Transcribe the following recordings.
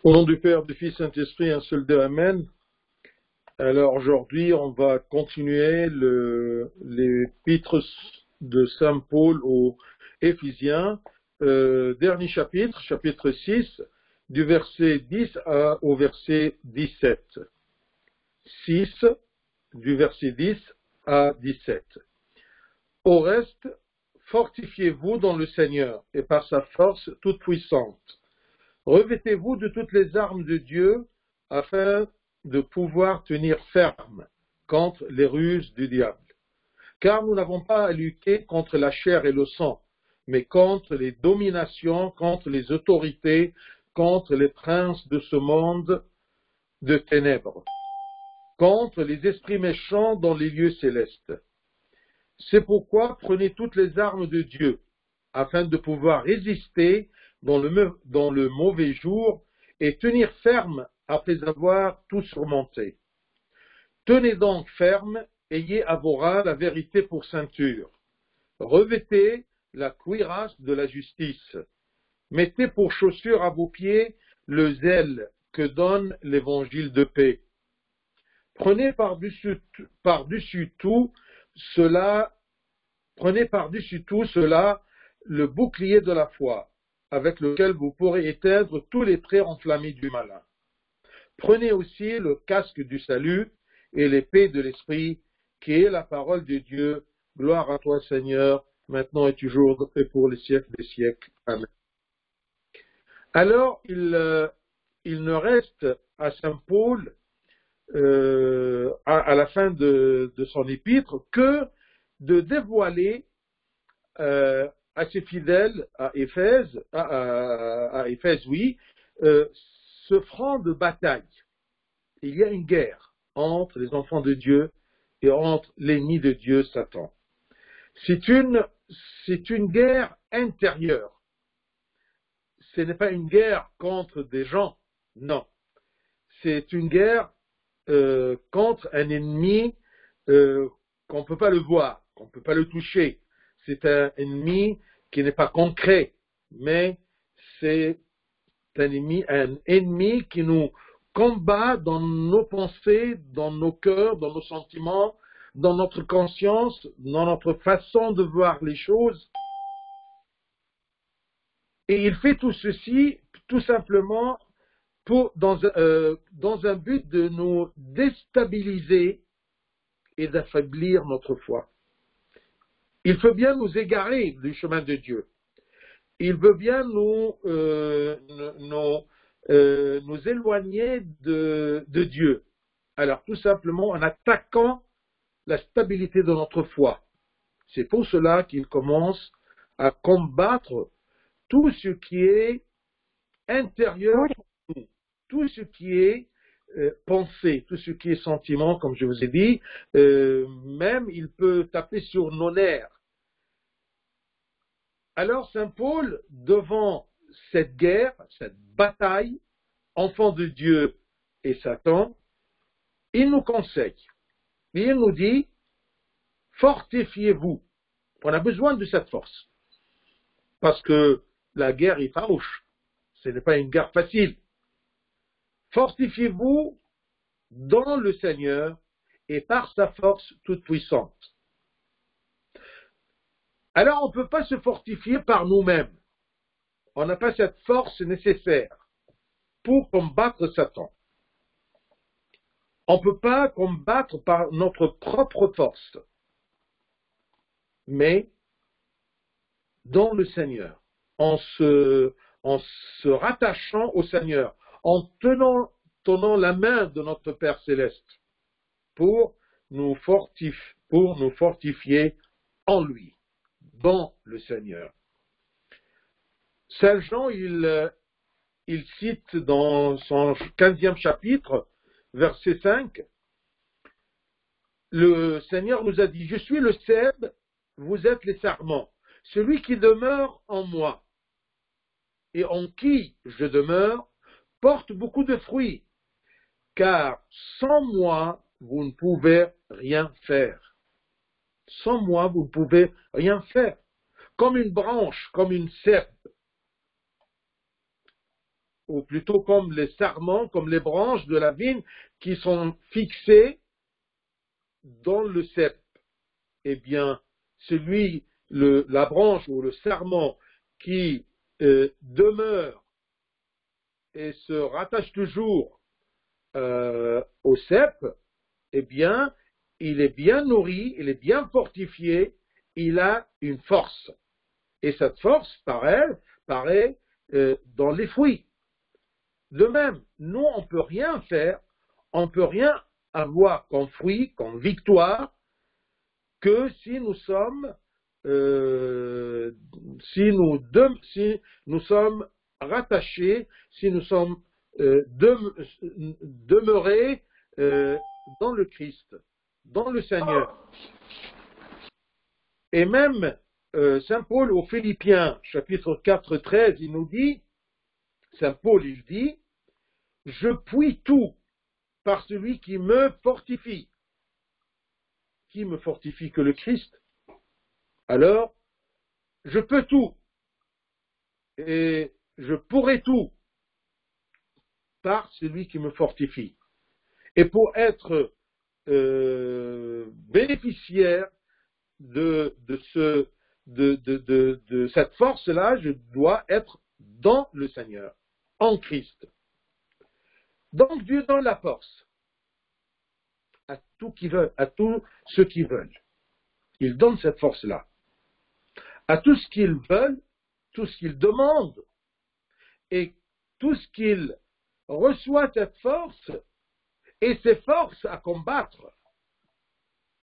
Au nom du Père, du Fils, Saint-Esprit, un seul Dieu, Amen. Alors aujourd'hui, on va continuer l'épître de Saint Paul aux Éphésiens, dernier chapitre, chapitre 6, du verset 10 au verset 17. 6, du verset 10 à 17. Au reste, fortifiez-vous dans le Seigneur et par sa force toute puissante. Revêtez-vous de toutes les armes de Dieu afin de pouvoir tenir ferme contre les ruses du diable. Car nous n'avons pas à lutter contre la chair et le sang, mais contre les dominations, contre les autorités, contre les princes de ce monde de ténèbres, contre les esprits méchants dans les lieux célestes. C'est pourquoi prenez toutes les armes de Dieu, afin de pouvoir résister dans le mauvais jour et tenir ferme après avoir tout surmonté. Tenez donc ferme, ayez à vos reins la vérité pour ceinture. Revêtez la cuirasse de la justice. Mettez pour chaussure à vos pieds le zèle que donne l'évangile de paix. Prenez par-dessus tout cela le bouclier de la foi, avec lequel vous pourrez éteindre tous les traits enflammés du malin. Prenez aussi le casque du salut et l'épée de l'esprit, qui est la parole de Dieu. Gloire à toi, Seigneur, maintenant et toujours et pour les siècles des siècles. Amen. Alors, il ne reste à saint Paul, à la fin de son épître, que de dévoiler à ses fidèles à Éphèse, ce front de bataille. Il y a une guerre entre les enfants de Dieu et entre l'ennemi de Dieu, Satan. C'est une guerre intérieure. Ce n'est pas une guerre contre des gens, non. C'est une guerre contre un ennemi qu'on ne peut pas le voir, qu'on ne peut pas le toucher. C'est un ennemi qui n'est pas concret, mais c'est un ennemi qui nous combat dans nos pensées, dans nos cœurs, dans nos sentiments, dans notre conscience, dans notre façon de voir les choses. Et il fait tout ceci tout simplement dans un but de nous déstabiliser et d'affaiblir notre foi. Il veut bien nous égarer du chemin de Dieu. Il veut bien nous éloigner de Dieu. Alors, tout simplement, en attaquant la stabilité de notre foi. C'est pour cela qu'il commence à combattre tout ce qui est intérieur, tout ce qui est pensée, tout ce qui est sentiment, comme je vous ai dit, même il peut taper sur nos nerfs. Alors saint Paul, devant cette guerre, cette bataille, enfant de Dieu et Satan, il nous conseille. Et il nous dit, fortifiez-vous. On a besoin de cette force. Parce que la guerre est farouche. Ce n'est pas une guerre facile. Fortifiez-vous dans le Seigneur et par sa force toute puissante. Alors on ne peut pas se fortifier par nous-mêmes. On n'a pas cette force nécessaire pour combattre Satan. On ne peut pas combattre par notre propre force, mais dans le Seigneur, en se rattachant au Seigneur, en tenant la main de notre Père Céleste pour nous fortifier en lui, dans le Seigneur. Saint Jean, il cite dans son 15e chapitre, verset 5, le Seigneur nous a dit, « Je suis le cèpe, vous êtes les sarments. Celui qui demeure en moi et en qui je demeure porte beaucoup de fruits, car sans moi, vous ne pouvez rien faire. » Sans moi, vous ne pouvez rien faire. Comme une branche, comme une cèpe, ou plutôt comme les sarments, comme les branches de la vigne qui sont fixées dans le cep. Eh bien, la branche ou le sarment qui demeure et se rattache toujours au cep, eh bien, il est bien nourri, il est bien fortifié, il a une force. Et cette force paraît dans les fruits. De même, nous, on ne peut rien faire, on ne peut rien avoir comme fruit, comme victoire, que si nous sommes rattachés, si nous sommes demeurés dans le Christ, dans le Seigneur. Et même Saint Paul aux Philippiens, chapitre 4, 13, il nous dit, Saint Paul, il dit, « Je puis tout par celui qui me fortifie. » Qui me fortifie que le Christ? Alors, je peux tout et je pourrai tout par celui qui me fortifie. Et pour être bénéficiaire de cette force-là, je dois être dans le Seigneur, en Christ. Donc Dieu donne la force à tous ceux qui veulent. Il donne cette force-là. À tout ce qu'ils veulent, tout ce qu'ils demandent, et tout ce qu'ils reçoivent cette force, et ces forces à combattre.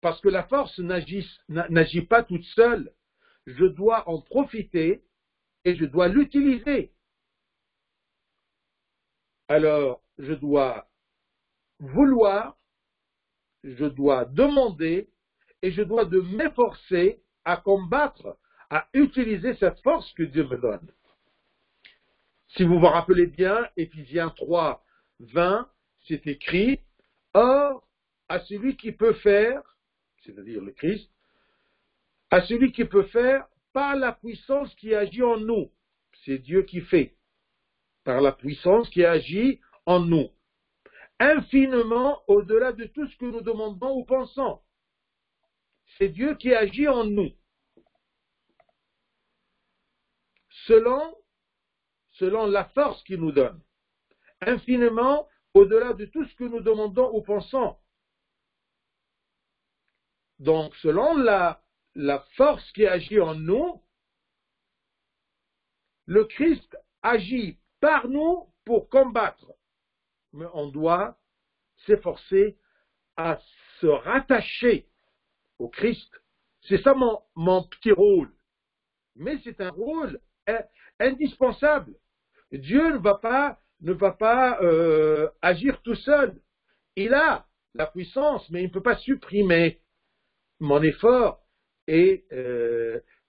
Parce que la force n'agit pas toute seule. Je dois en profiter et je dois l'utiliser. Alors, je dois vouloir, je dois demander et je dois de m'efforcer à combattre, à utiliser cette force que Dieu me donne. Si vous vous rappelez bien, Éphésiens 3, 20, c'est écrit, « Or, à celui qui peut faire, c'est-à-dire le Christ, à celui qui peut faire par la puissance qui agit en nous. » C'est Dieu qui fait, par la puissance qui agit en nous. Infiniment au-delà de tout ce que nous demandons ou pensons. C'est Dieu qui agit en nous. Selon la force qu'il nous donne. Infiniment au-delà de tout ce que nous demandons ou pensons. Donc, selon la force qui agit en nous, le Christ agit par nous pour combattre. Mais on doit s'efforcer à se rattacher au Christ. C'est ça mon petit rôle. Mais c'est un rôle indispensable. Dieu ne va pas agir tout seul. Il a la puissance, mais il ne peut pas supprimer mon effort et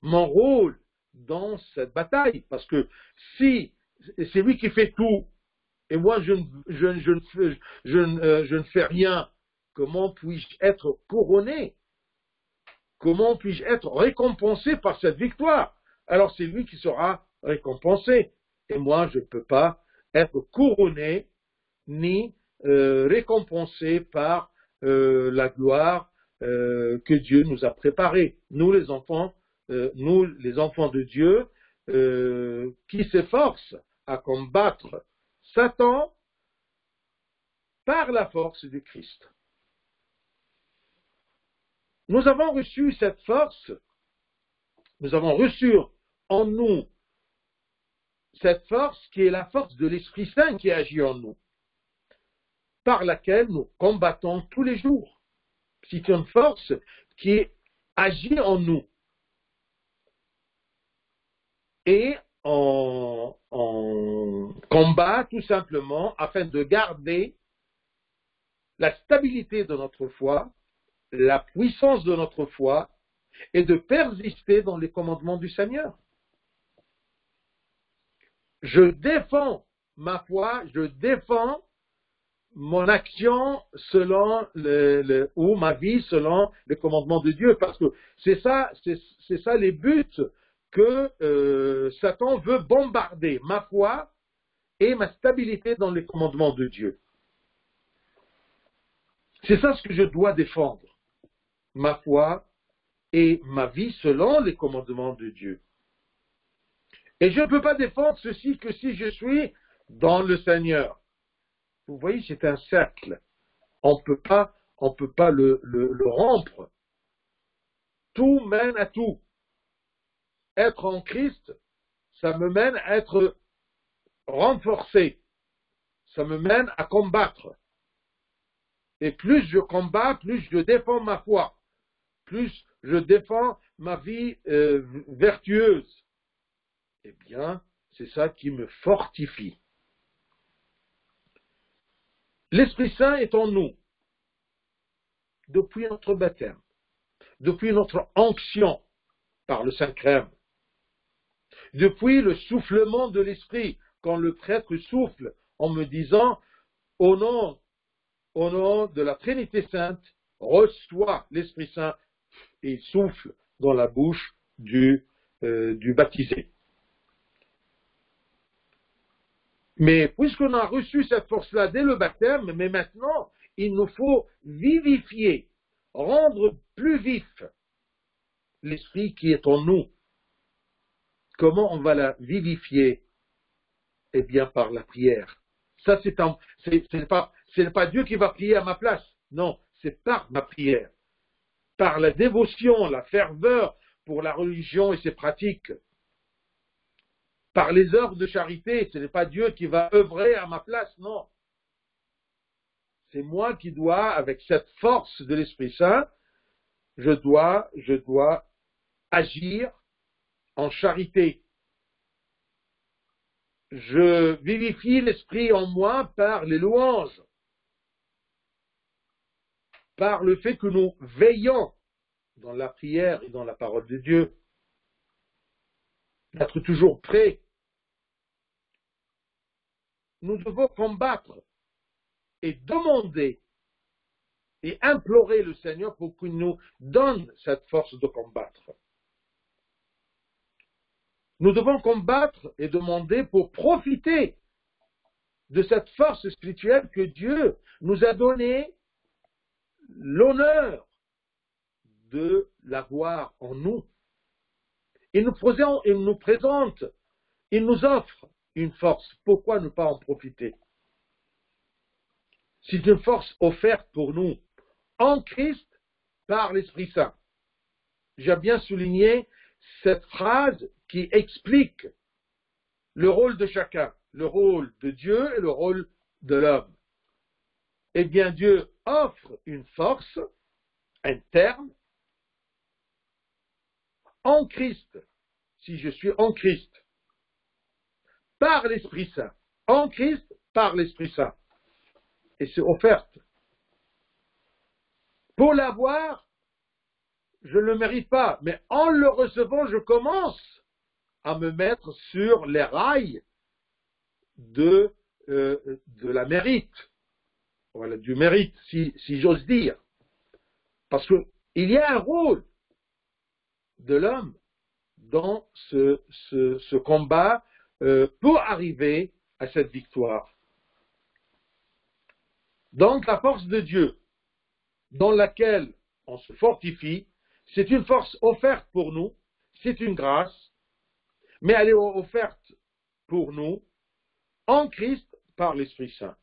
mon rôle dans cette bataille. Parce que si c'est lui qui fait tout, et moi je ne fais rien, comment puis-je être couronné? Comment puis-je être récompensé par cette victoire? Alors c'est lui qui sera récompensé. Et moi, je ne peux pas être couronné ni récompensé par la gloire que Dieu nous a préparée. Nous, les enfants de Dieu, qui s'efforcent à combattre Satan par la force du Christ. Nous avons reçu cette force, nous avons reçu en nous cette force qui est la force de l'Esprit Saint qui agit en nous, par laquelle nous combattons tous les jours. C'est une force qui agit en nous. Et on combat tout simplement afin de garder la stabilité de notre foi, la puissance de notre foi et de persister dans les commandements du Seigneur. Je défends ma foi, je défends mon action selon ou ma vie selon les commandements de Dieu, parce que c'est ça les buts que Satan veut bombarder, ma foi et ma stabilité dans les commandements de Dieu. C'est ça ce que je dois défendre, ma foi et ma vie selon les commandements de Dieu. Et je ne peux pas défendre ceci que si je suis dans le Seigneur. Vous voyez, c'est un cercle. On ne peut pas le rompre. Tout mène à tout. Être en Christ, ça me mène à être renforcé. Ça me mène à combattre. Et plus je combats, plus je défends ma foi. Plus je défends ma vie vertueuse. Eh bien, c'est ça qui me fortifie. L'Esprit Saint est en nous depuis notre baptême, depuis notre onction par le Saint-Crème, depuis le soufflement de l'Esprit, quand le prêtre souffle en me disant « Au nom de la Trinité Sainte, reçois l'Esprit Saint » et il souffle dans la bouche du baptisé. Mais puisqu'on a reçu cette force-là dès le baptême, mais maintenant, il nous faut vivifier, rendre plus vif l'Esprit qui est en nous. Comment on va la vivifier? Eh bien, par la prière. Ça, ce n'est pas Dieu qui va prier à ma place. Non, c'est par ma prière. Par la dévotion, la ferveur pour la religion et ses pratiques. Par les œuvres de charité, ce n'est pas Dieu qui va œuvrer à ma place, non. C'est moi qui dois, avec cette force de l'Esprit Saint, je dois agir en charité. Je vivifie l'Esprit en moi par les louanges, par le fait que nous veillons dans la prière et dans la parole de Dieu, d'être toujours prêts. Nous devons combattre et demander et implorer le Seigneur pour qu'il nous donne cette force de combattre. Nous devons combattre et demander pour profiter de cette force spirituelle que Dieu nous a donné l'honneur de l'avoir en nous. Il nous présente, il nous offre une force. Pourquoi ne pas en profiter? C'est une force offerte pour nous, en Christ, par l'Esprit Saint. J'ai bien souligné cette phrase qui explique le rôle de chacun, le rôle de Dieu et le rôle de l'homme. Eh bien, Dieu offre une force interne en Christ, si je suis en Christ, par l'Esprit Saint, en Christ, par l'Esprit Saint. Et c'est offerte. Pour l'avoir, je ne le mérite pas, mais en le recevant, je commence à me mettre sur les rails de la mérite, voilà, du mérite, si j'ose dire. Parce qu'il y a un rôle de l'homme dans ce combat pour arriver à cette victoire. Donc la force de Dieu, dans laquelle on se fortifie, c'est une force offerte pour nous, c'est une grâce, mais elle est offerte pour nous en Christ par l'Esprit Saint.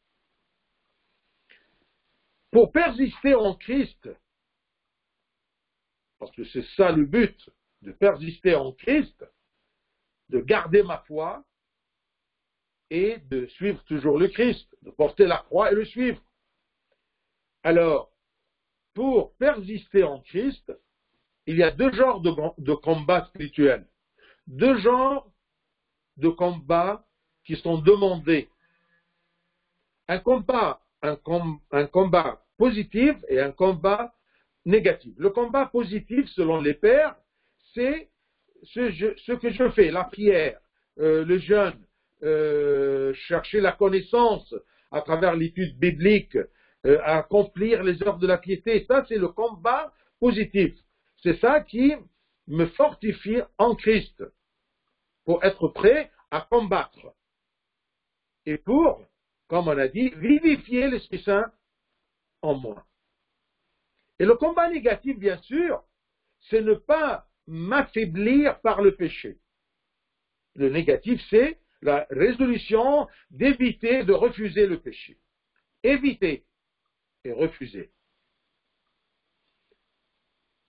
Pour persister en Christ, parce que c'est ça le but, de persister en Christ, de garder ma foi et de suivre toujours le Christ, de porter la croix et le suivre. Alors, pour persister en Christ, il y a deux genres de combats spirituels, deux genres de combats qui sont demandés. Un combat positif et un combat négatif. Le combat positif, selon les pères, c'est ce que je fais, la prière, le jeûne, chercher la connaissance à travers l'étude biblique, accomplir les œuvres de la piété. Ça, c'est le combat positif. C'est ça qui me fortifie en Christ pour être prêt à combattre. et pour, comme on a dit, vivifier l'Esprit Saint en moi. Et le combat négatif, bien sûr, c'est ne pas m'affaiblir par le péché. Le négatif, c'est la résolution d'éviter de refuser le péché. Éviter et refuser.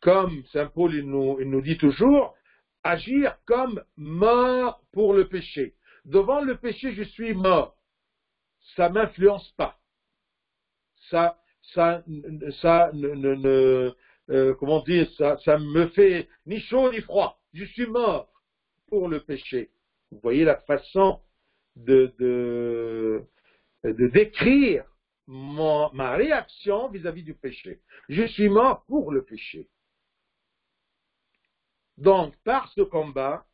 Comme Saint Paul il nous dit toujours, agir comme mort pour le péché. Devant le péché, je suis mort. Ça ne m'influence pas. Comment dire, ça me fait ni chaud ni froid. Je suis mort pour le péché. Vous voyez la façon de décrire ma réaction vis-à-vis du péché. Je suis mort pour le péché. Donc, par ce combat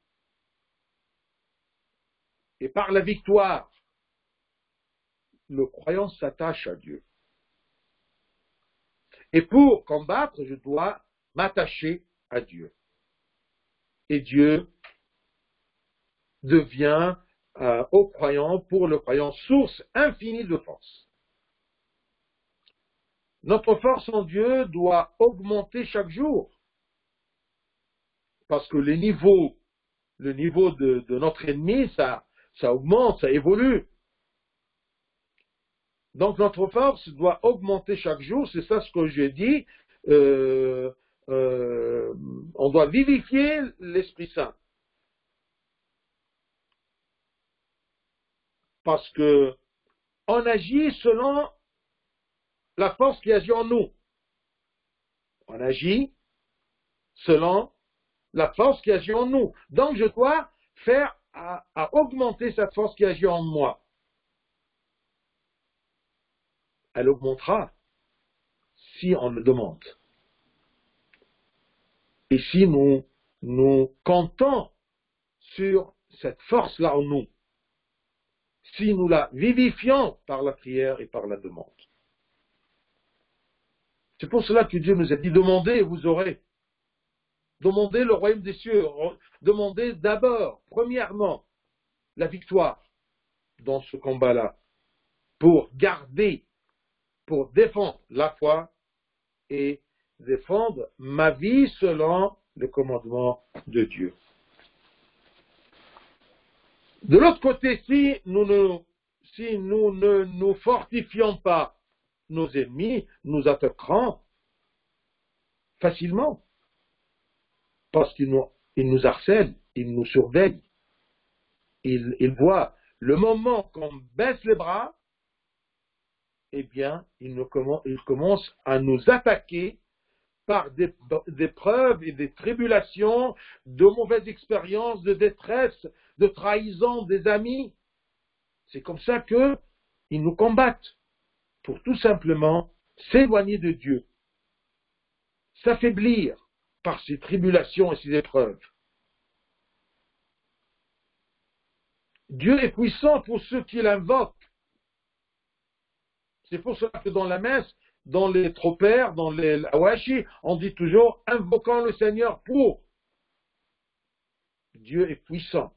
et par la victoire, le croyant s'attache à Dieu. Et pour combattre, je dois m'attacher à Dieu. Et Dieu devient au croyant, pour le croyant, source infinie de force. Notre force en Dieu doit augmenter chaque jour. Parce que le niveau de notre ennemi, ça augmente, ça évolue. Donc notre force doit augmenter chaque jour, c'est ça ce que j'ai dit. On doit vivifier l'Esprit Saint. Parce que on agit selon la force qui agit en nous. On agit selon la force qui agit en nous. Donc je dois faire à augmenter cette force qui agit en moi. Elle augmentera si on le demande. Et si nous comptons sur cette force-là en nous, si nous la vivifions par la prière et par la demande. C'est pour cela que Dieu nous a dit, demandez et vous aurez. Demandez le royaume des cieux. Demandez d'abord, premièrement, la victoire dans ce combat-là, pour garder, pour défendre la foi et défendre ma vie selon le commandement de Dieu. De l'autre côté, si nous ne nous fortifions pas, nos ennemis nous attaqueront facilement. Parce qu'ils nous harcèlent, ils nous surveillent. Ils voient le moment qu'on baisse les bras, eh bien, ils commencent à nous attaquer par des preuves et des tribulations, de mauvaises expériences, de détresse, de trahison des amis. C'est comme ça qu'ils nous combattent pour tout simplement s'éloigner de Dieu, s'affaiblir par ces tribulations et ces épreuves. Dieu est puissant pour ceux qui l'invoquent. C'est pour cela que dans la messe, dans les tropères, dans les awashi, on dit toujours « invoquant le Seigneur pour ». Dieu est puissant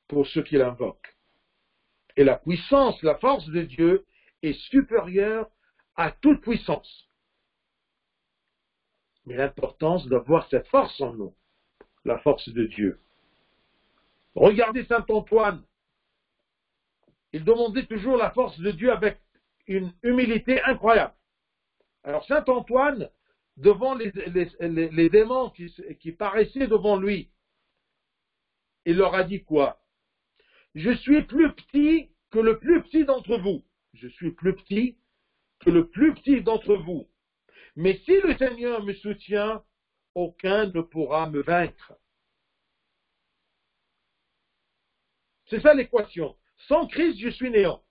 pour ceux qui l'invoquent. Et la puissance, la force de Dieu est supérieure à toute puissance. Mais l'importance d'avoir cette force en nous, la force de Dieu. Regardez Saint Antoine. Il demandait toujours la force de Dieu avec une humilité incroyable. Alors Saint Antoine, devant les démons qui paraissaient devant lui, il leur a dit quoi? Je suis plus petit que le plus petit d'entre vous. Je suis plus petit que le plus petit d'entre vous. Mais si le Seigneur me soutient, aucun ne pourra me vaincre. C'est ça l'équation. Sans Christ, je suis néant.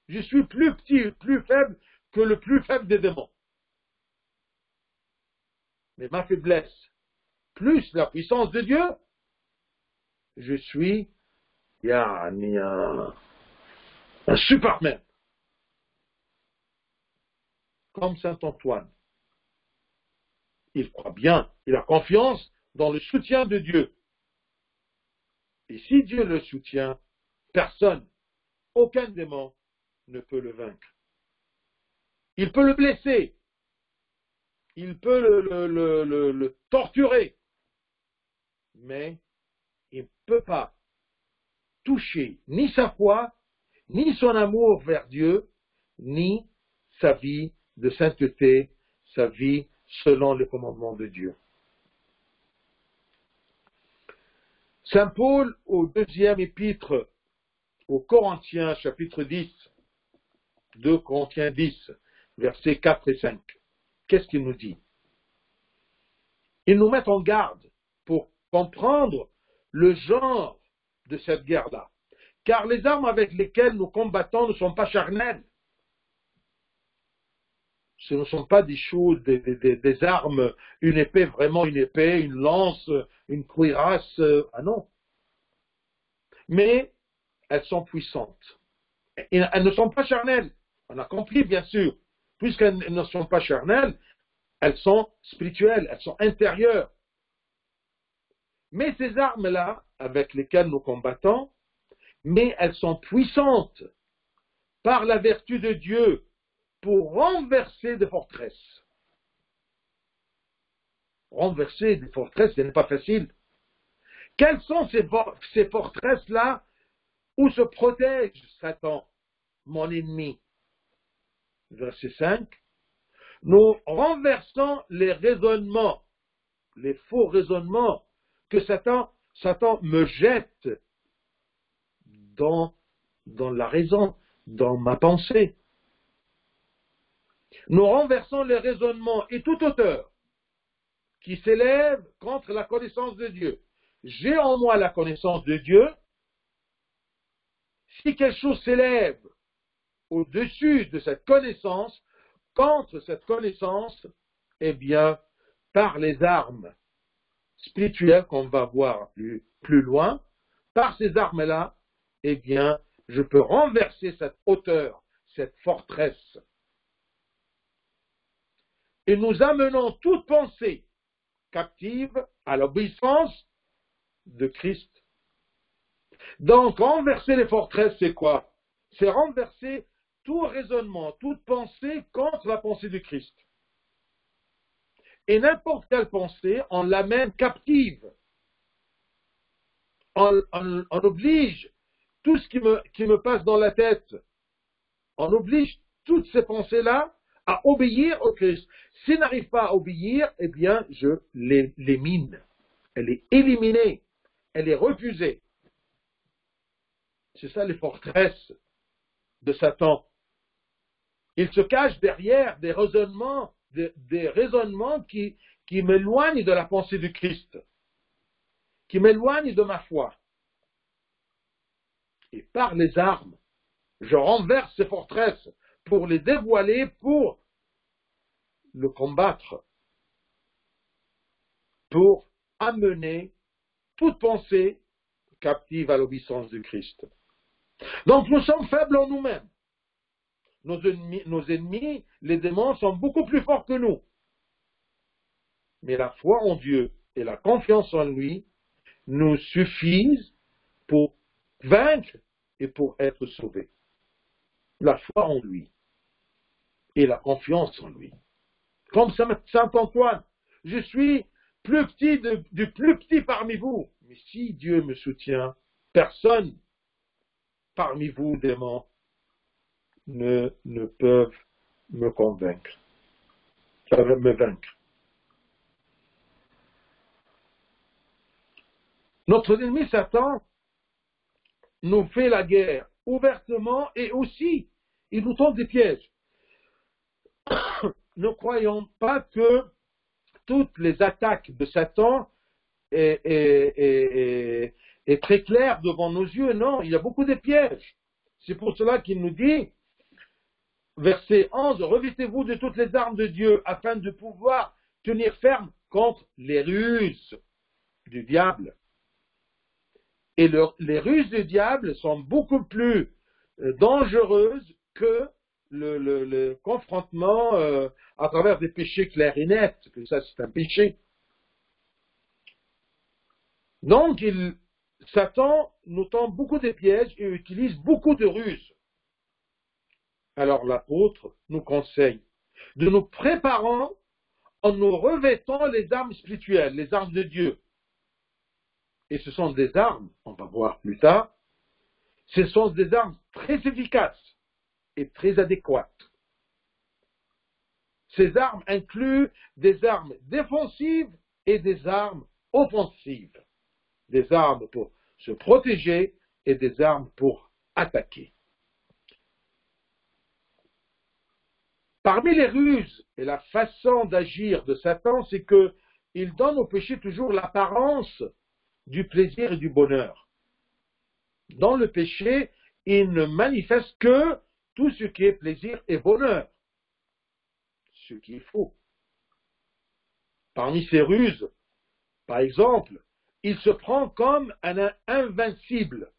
Je suis plus petit, plus faible que le plus faible des démons. Mais ma faiblesse, plus la puissance de Dieu, je suis un Superman. Comme Saint Antoine. Il croit bien, il a confiance dans le soutien de Dieu. Et si Dieu le soutient, personne aucun démon ne peut le vaincre. Il peut le blesser, il peut le torturer, mais il ne peut pas toucher ni sa foi, ni son amour vers Dieu, ni sa vie de sainteté, sa vie selon les commandements de Dieu. Saint Paul, au deuxième épître aux Corinthiens, chapitre 10, 2 Corinthiens 10, versets 4 et 5, qu'est-ce qu'il nous dit? Il nous met en garde pour comprendre le genre de cette guerre-là. Car les armes avec lesquelles nous combattons ne sont pas charnelles. Ce ne sont pas des choses, des armes, une épée, vraiment une épée, une lance, une cuirasse, ah non. Mais elles sont puissantes. Et elles ne sont pas charnelles. On a compris, bien sûr. Puisqu'elles ne sont pas charnelles, elles sont spirituelles, elles sont intérieures. Mais ces armes-là, avec lesquelles nous combattons, mais elles sont puissantes par la vertu de Dieu pour renverser des forteresses. Renverser des forteresses, ce n'est pas facile. Quelles sont ces forteresses-là où se protège Satan, mon ennemi? Verset 5. Nous renversons les raisonnements, les faux raisonnements que Satan me jette dans la raison, dans ma pensée. Nous renversons les raisonnements et toute hauteur qui s'élève contre la connaissance de Dieu. J'ai en moi la connaissance de Dieu. Si quelque chose s'élève au-dessus de cette connaissance, contre cette connaissance, eh bien, par les armes spirituelles qu'on va voir plus loin, par ces armes-là, eh bien, je peux renverser cette hauteur, cette forteresse. Et nous amenons toute pensée captive à l'obéissance de Christ. Donc, renverser les forteresses, c'est quoi? C'est renverser tout raisonnement, toute pensée contre la pensée de Christ. Et n'importe quelle pensée, on l'amène captive. On oblige tout ce qui me passe dans la tête. On oblige toutes ces pensées-là à obéir au Christ. S'il n'arrive pas à obéir, eh bien, je l'élimine. Elle est éliminée. Elle est refusée. C'est ça les forteresses de Satan. Il se cache derrière des raisonnements, des raisonnements qui m'éloignent de la pensée du Christ, qui m'éloignent de ma foi. Et par les armes, je renverse ces forteresses pour les dévoiler, pour le combattre, pour amener toute pensée captive à l'obéissance du Christ. Donc nous sommes faibles en nous-mêmes. Nos ennemis, les démons, sont beaucoup plus forts que nous. Mais la foi en Dieu et la confiance en lui nous suffisent pour vaincre et pour être sauvés. La foi en lui et la confiance en lui. Comme Saint Antoine, je suis plus petit du plus petit parmi vous. Mais si Dieu me soutient, personne parmi vous, démons, ne peuvent me convaincre, me vaincre. Notre ennemi Satan nous fait la guerre ouvertement et aussi il nous tend des pièges. Ne croyons pas que toutes les attaques de Satan est très claires devant nos yeux. Non, il y a beaucoup de pièges. C'est pour cela qu'il nous dit, verset 11, « Revêtez-vous de toutes les armes de Dieu afin de pouvoir tenir ferme contre les ruses du diable. » Et les ruses du diable sont beaucoup plus dangereuses que le confrontement à travers des péchés clairs et nets, que ça c'est un péché. Donc Satan nous tend beaucoup de pièges et utilise beaucoup de ruses. Alors l'apôtre nous conseille de nous préparer en nous revêtant les armes spirituelles, les armes de Dieu. Et ce sont des armes, on va voir plus tard, ce sont des armes très efficaces et très adéquates. Ces armes incluent des armes défensives et des armes offensives. Des armes pour se protéger et des armes pour attaquer. Parmi les ruses et la façon d'agir de Satan, c'est qu'il donne au péché toujours l'apparence du plaisir et du bonheur. Dans le péché, il ne manifeste que tout ce qui est plaisir et bonheur, ce qui est faux. Parmi ces ruses, par exemple, il se prend comme un invincible,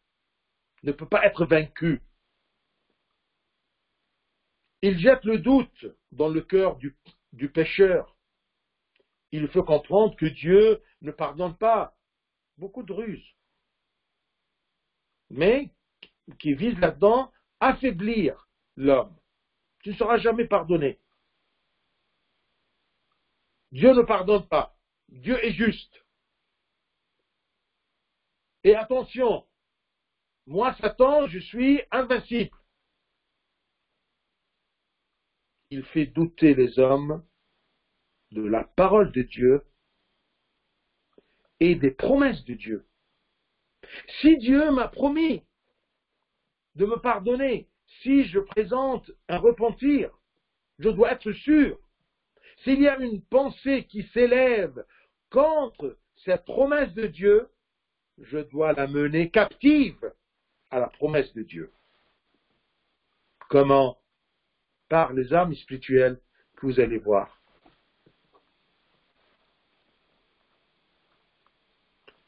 ne peut pas être vaincu. Il jette le doute dans le cœur du pécheur. Il fait comprendre que Dieu ne pardonne pas. Beaucoup de ruses. Mais qui vise là-dedans affaiblir l'homme. Tu ne seras jamais pardonné. Dieu ne pardonne pas. Dieu est juste. Et attention, moi Satan, je suis invincible. Il fait douter les hommes de la parole de Dieu et des promesses de Dieu. Si Dieu m'a promis de me pardonner, si je présente un repentir, je dois être sûr. S'il y a une pensée qui s'élève contre cette promesse de Dieu, je dois la mener captive à la promesse de Dieu. Comment? Par les armes spirituelles que vous allez voir.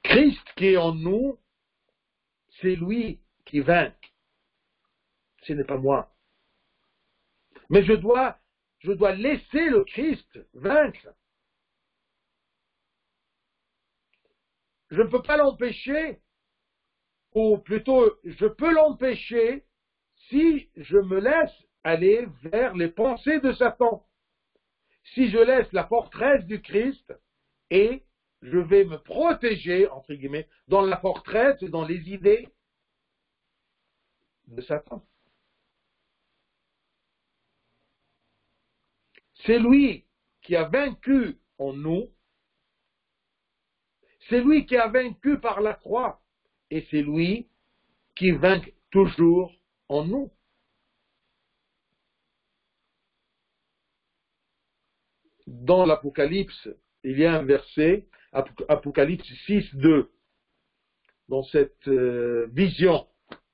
Christ qui est en nous, c'est lui qui vainc. Ce n'est pas moi. Mais je dois laisser le Christ vaincre. Je ne peux pas l'empêcher, ou plutôt, je peux l'empêcher si je me laisse aller vers les pensées de Satan. Si je laisse la forteresse du Christ et je vais me protéger, entre guillemets, dans la forteresse et dans les idées de Satan. C'est lui qui a vaincu en nous, c'est lui qui a vaincu par la croix, et c'est lui qui vainc toujours en nous. Dans l'Apocalypse, il y a un verset, Apocalypse 6, 2, dans cette vision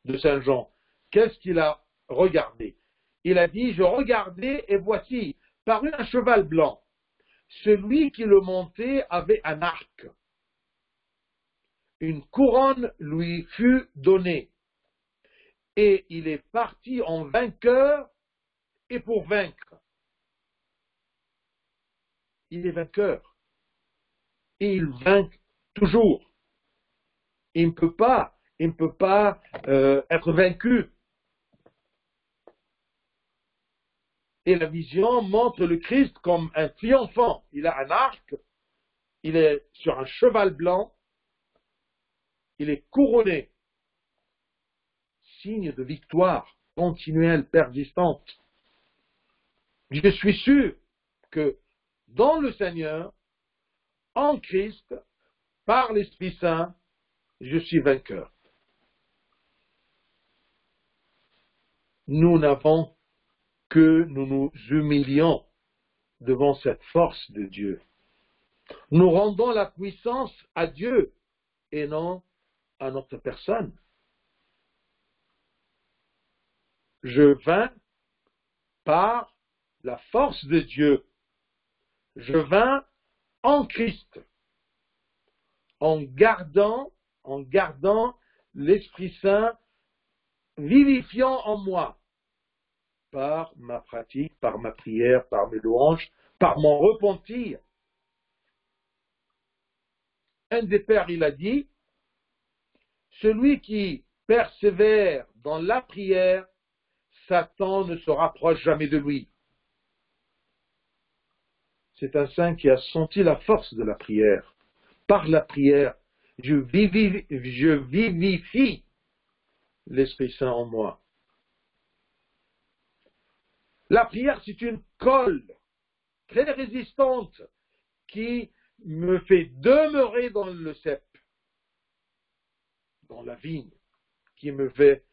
de Saint Jean. Qu'est-ce qu'il a regardé? Il a dit, je regardais et voici, parut un cheval blanc. Celui qui le montait avait un arc. Une couronne lui fut donnée. Et il est parti en vainqueur et pour vaincre. Il est vainqueur. Et il vainc toujours. Il ne peut pas être vaincu. Et la vision montre le Christ comme un triomphant. Il a un arc, il est sur un cheval blanc, il est couronné. Signe de victoire continuelle, persistante. Je suis sûr que dans le Seigneur, en Christ, par l'Esprit Saint, je suis vainqueur. Nous n'avons que nous nous humilions devant cette force de Dieu. Nous rendons la puissance à Dieu et non à notre personne. Je vins par la force de Dieu. Je vins en Christ, en gardant l'Esprit Saint vivifiant en moi, par ma pratique, par ma prière, par mes louanges, par mon repentir. Un des pères, il a dit, Celui qui persévère dans la prière, Satan ne se rapproche jamais de lui. C'est un saint qui a senti la force de la prière. Par la prière, je vivifie l'Esprit Saint en moi. La prière, c'est une colle très résistante qui me fait demeurer dans le cep, dans la vigne, qui me fait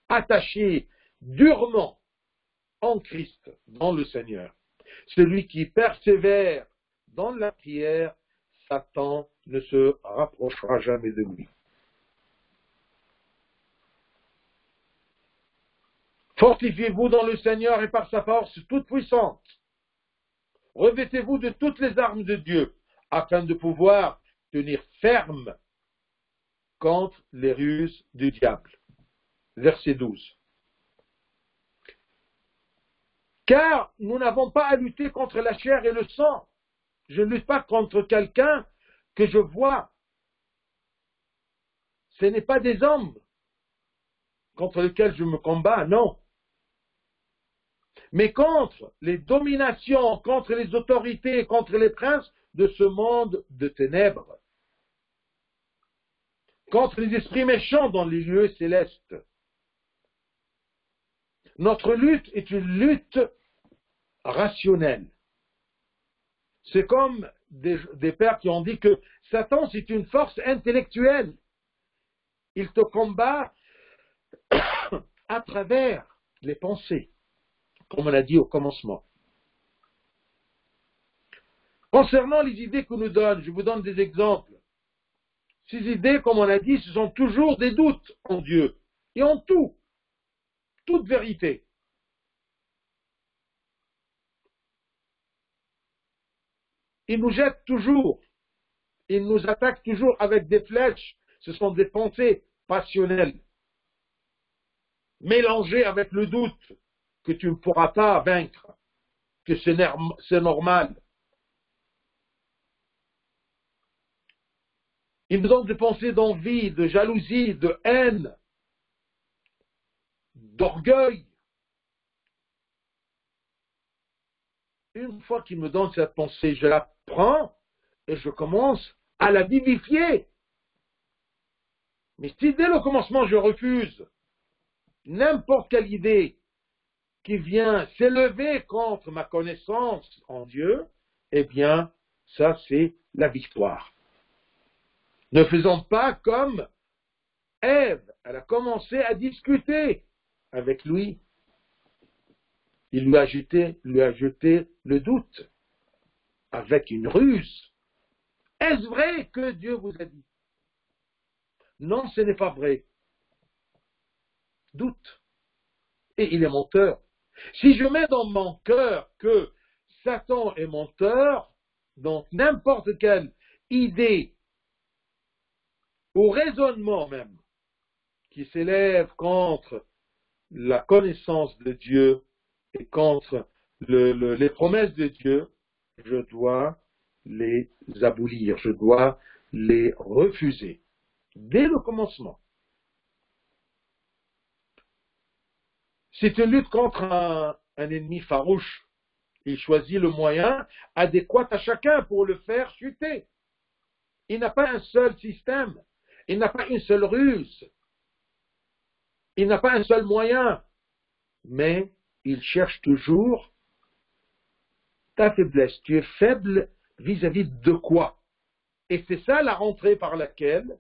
attacher durement en Christ, dans le Seigneur. Celui qui persévère dans la prière, Satan ne se rapprochera jamais de lui. Fortifiez-vous dans le Seigneur et par sa force toute puissante. Revêtez-vous de toutes les armes de Dieu, afin de pouvoir tenir ferme contre les ruses du diable. Verset 12. Car nous n'avons pas à lutter contre la chair et le sang. Je ne lutte pas contre quelqu'un que je vois. Ce n'est pas des hommes contre lesquels je me combats, non. Mais contre les dominations, contre les autorités, contre les princes de ce monde de ténèbres, contre les esprits méchants dans les lieux célestes. Notre lutte est une lutte rationnelle. C'est comme des pères qui ont dit que Satan, c'est une force intellectuelle. Il te combat à travers les pensées, comme on l'a dit au commencement. Concernant les idées que nous donne, je vous donne des exemples. Ces idées, comme on l'a dit, ce sont toujours des doutes en Dieu et en tout, toute vérité. Il nous jette toujours, il nous attaque toujours avec des flèches. Ce sont des pensées passionnelles, mélangées avec le doute que tu ne pourras pas vaincre, que c'est normal. Il nous donne des pensées d'envie, de jalousie, de haine, d'orgueil. Une fois qu'il me donne cette pensée, je la prends et je commence à la vivifier. Mais si dès le commencement je refuse n'importe quelle idée qui vient s'élever contre ma connaissance en Dieu, eh bien, ça c'est la victoire. Ne faisons pas comme Ève, elle a commencé à discuter avec lui. Il lui a jeté le doute avec une ruse. Est-ce vrai que Dieu vous a dit? Non, ce n'est pas vrai. Doute. Et il est menteur. Si je mets dans mon cœur que Satan est menteur, donc n'importe quelle idée ou raisonnement même qui s'élève contre la connaissance de Dieu et contre les promesses de Dieu, je dois les abolir, je dois les refuser dès le commencement. C'est une lutte contre un ennemi farouche. Il choisit le moyen adéquat à chacun pour le faire chuter. Il n'a pas un seul système, il n'a pas une seule ruse, il n'a pas un seul moyen, mais il cherche toujours ta faiblesse. Tu es faible vis-à-vis de quoi? Et c'est ça la rentrée par laquelle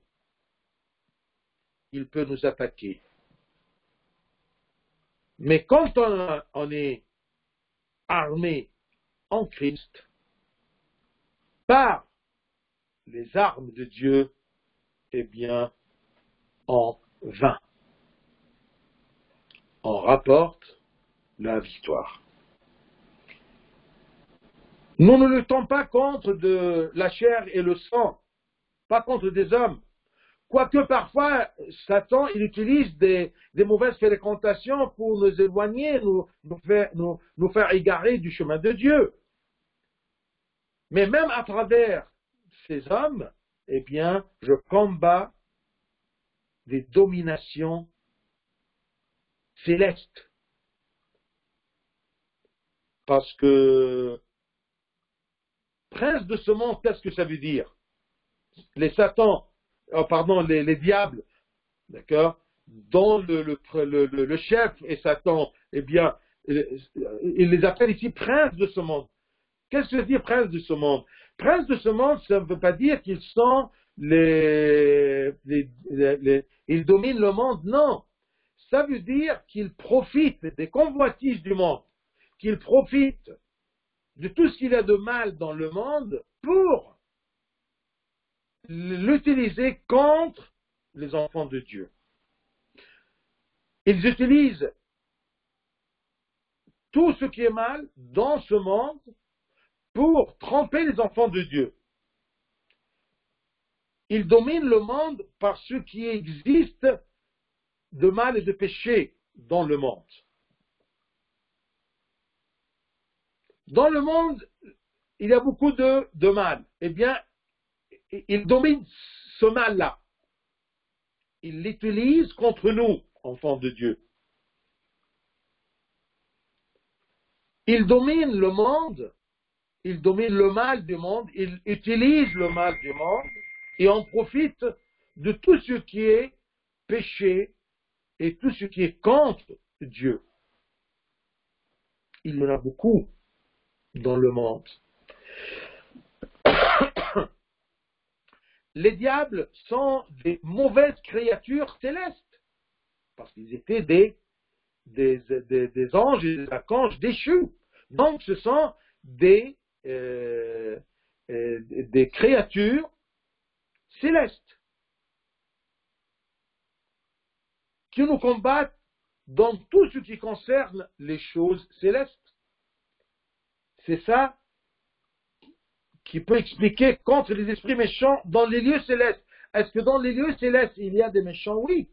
il peut nous attaquer. Mais quand on est armé en Christ, par les armes de Dieu, eh bien, en vain, on rapporte la victoire. Nous ne luttons pas contre de la chair et le sang, pas contre des hommes. Quoique parfois, Satan, il utilise des mauvaises fréquentations pour nous éloigner, nous faire égarer du chemin de Dieu. Mais même à travers ces hommes, eh bien, je combats des dominations célestes. Parce que prince de ce monde, qu'est-ce que ça veut dire? Les satans, les diables, d'accord, dont le chef est Satan, eh bien, il les appelle ici princes de ce monde. Qu'est-ce que ça veut dire prince de ce monde? Prince de ce monde, ça ne veut pas dire qu'ils sont ils dominent le monde, non. Ça veut dire qu'ils profitent des convoitises du monde, qu'ils profitent de tout ce qu'il y a de mal dans le monde pour l'utiliser contre les enfants de Dieu. Ils utilisent tout ce qui est mal dans ce monde pour tromper les enfants de Dieu. Ils dominent le monde par ce qui existe de mal et de péché dans le monde. Dans le monde, il y a beaucoup de mal. Eh bien, ils dominent ce mal-là. Ils l'utilisent contre nous, enfants de Dieu. Ils dominent le monde, ils dominent le mal du monde, ils utilisent le mal du monde et en profitent de tout ce qui est péché et tout ce qui est contre Dieu. Il y en a beaucoup dans le monde. Les diables sont des mauvaises créatures célestes, parce qu'ils étaient des anges et des archanges déchus. Donc ce sont des créatures célestes qui nous combattent dans tout ce qui concerne les choses célestes. C'est ça qui peut expliquer contre les esprits méchants dans les lieux célestes. Est-ce que dans les lieux célestes, il y a des méchants? Oui.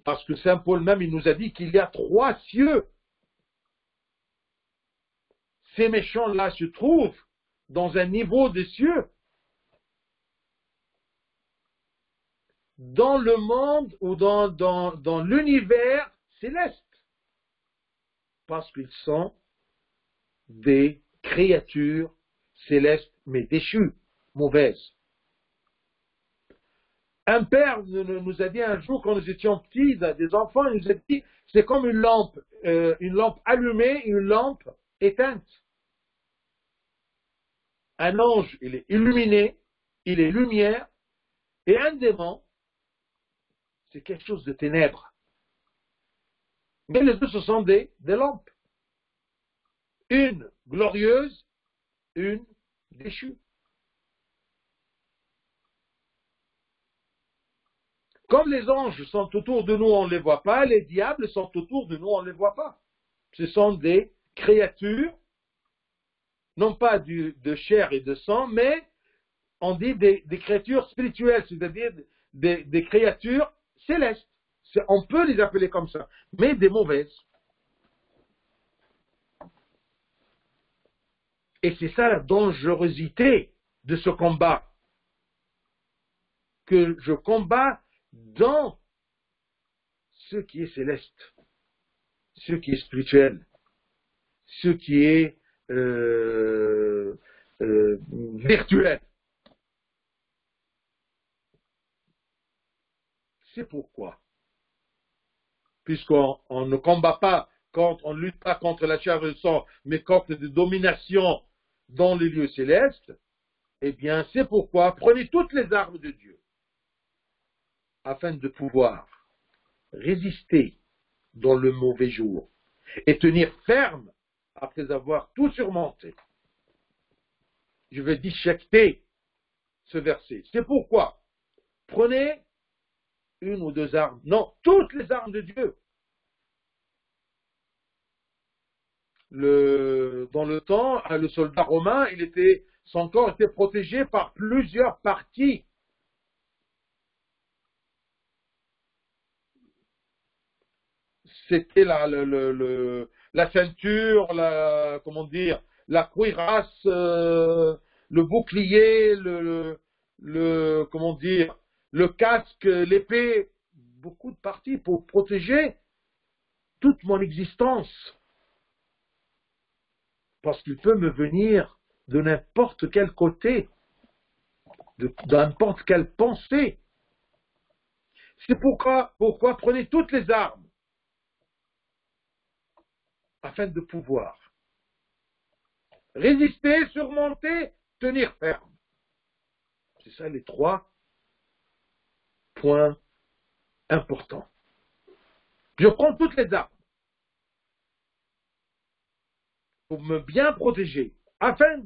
Parce que Saint Paul même, il nous a dit qu'il y a 3 cieux. Ces méchants-là se trouvent dans un niveau des cieux. Dans le monde ou dans l'univers céleste. Parce qu'ils sont des créatures célestes, mais déchues, mauvaises. Un père nous a dit un jour, quand nous étions petits, des enfants, il nous a dit, c'est comme une lampe allumée et une lampe éteinte. Un ange, il est illuminé, il est lumière, et un démon, c'est quelque chose de ténèbres. Mais les deux, ce sont des lampes. Une glorieuse, une déchue. Comme les anges sont autour de nous, on ne les voit pas, les diables sont autour de nous, on ne les voit pas. Ce sont des créatures, non pas de chair et de sang, mais on dit des créatures spirituelles, c'est-à-dire des créatures célestes. On peut les appeler comme ça, mais des mauvaises. Et c'est ça la dangerosité de ce combat. Que je combats dans ce qui est céleste, ce qui est spirituel, ce qui est virtuel. C'est pourquoi, puisqu'on ne combat pas, on ne lutte pas contre la chair et le sang, mais contre des dominations dans les lieux célestes, eh bien, c'est pourquoi prenez toutes les armes de Dieu, afin de pouvoir résister dans le mauvais jour et tenir ferme après avoir tout surmonté. Je vais disjecter ce verset. C'est pourquoi prenez une ou 2 armes, non, toutes les armes de Dieu. Dans le temps, le soldat romain, son corps était protégé par plusieurs parties. C'était la ceinture, la cuirasse, le bouclier, comment dire, le casque, l'épée, beaucoup de parties pour protéger toute mon existence. Parce qu'il peut me venir de n'importe quel côté, de n'importe quelle pensée. C'est pourquoi prenez toutes les armes afin de pouvoir résister, surmonter, tenir ferme. C'est ça les 3 points importants. Je prends toutes les armes pour me bien protéger, afin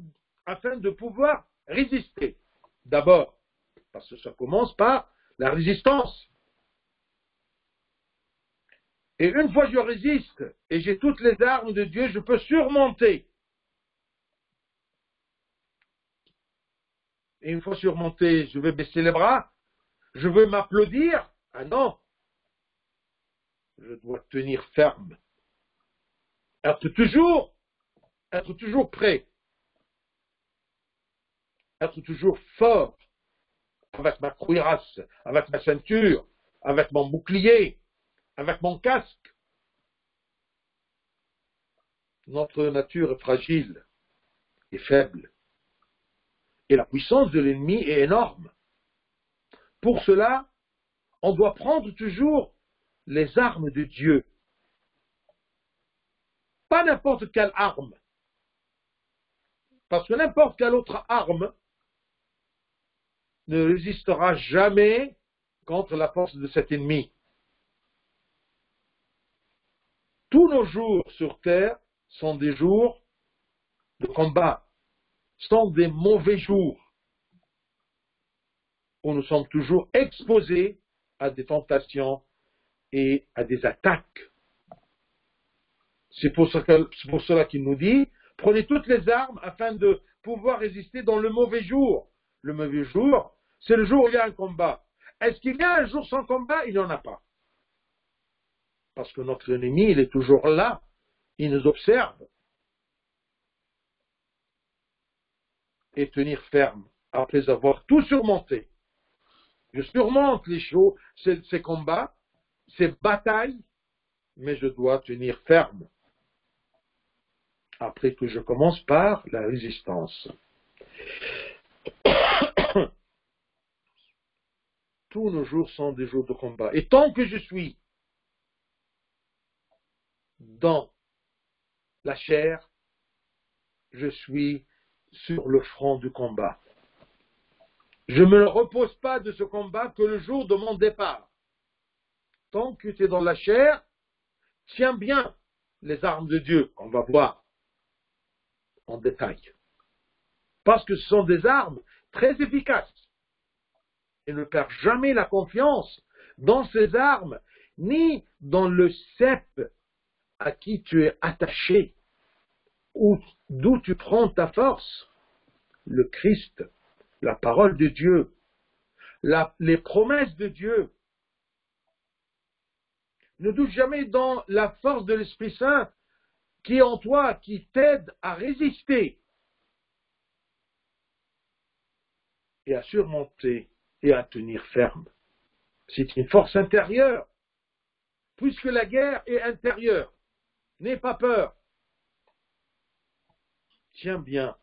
de pouvoir résister. D'abord, parce que ça commence par la résistance. Et une fois que je résiste, et j'ai toutes les armes de Dieu, je peux surmonter. Et une fois surmonté, je vais baisser les bras, je veux m'applaudir. Ah non, je dois tenir ferme. Être toujours prêt. Être toujours fort, avec ma cuirasse, avec ma ceinture, avec mon bouclier, avec mon casque. Notre nature est fragile et faible. Et la puissance de l'ennemi est énorme. Pour cela, on doit prendre toujours les armes de Dieu. Pas n'importe quelle arme. Parce que n'importe quelle autre arme ne résistera jamais contre la force de cet ennemi. Tous nos jours sur terre sont des jours de combat, sont des mauvais jours où nous sommes toujours exposés à des tentations et à des attaques. C'est pour cela qu'il nous dit, prenez toutes les armes afin de pouvoir résister dans le mauvais jour. Le mauvais jour, c'est le jour où il y a un combat. Est-ce qu'il y a un jour sans combat? Il n'y en a pas. Parce que notre ennemi, il est toujours là. Il nous observe. Et tenir ferme après avoir tout surmonté. Je surmonte les choses, ces combats, ces batailles, mais je dois tenir ferme. Après que je commence par la résistance. Tous nos jours sont des jours de combat. Et tant que je suis dans la chair, je suis sur le front du combat. Je ne me repose pas de ce combat que le jour de mon départ. Tant que tu es dans la chair, tiens bien les armes de Dieu, qu'on va voir en détail. Parce que ce sont des armes très efficaces. Et ne perds jamais la confiance dans ces armes, ni dans le cep à qui tu es attaché, ou d'où tu prends ta force. Le Christ, la parole de Dieu, les promesses de Dieu. Ne doute jamais dans la force de l'Esprit Saint qui est en toi, qui t'aide à résister et à surmonter et à tenir ferme. C'est une force intérieure, puisque la guerre est intérieure. N'aie pas peur. Tiens bien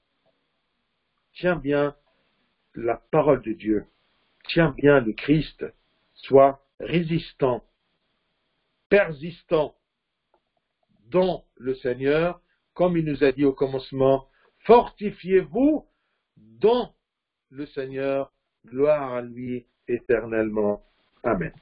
la parole de Dieu. Tiens bien le Christ. Sois résistant, persistant dans le Seigneur, comme il nous a dit au commencement, fortifiez-vous dans le Seigneur, gloire à lui éternellement. Amen.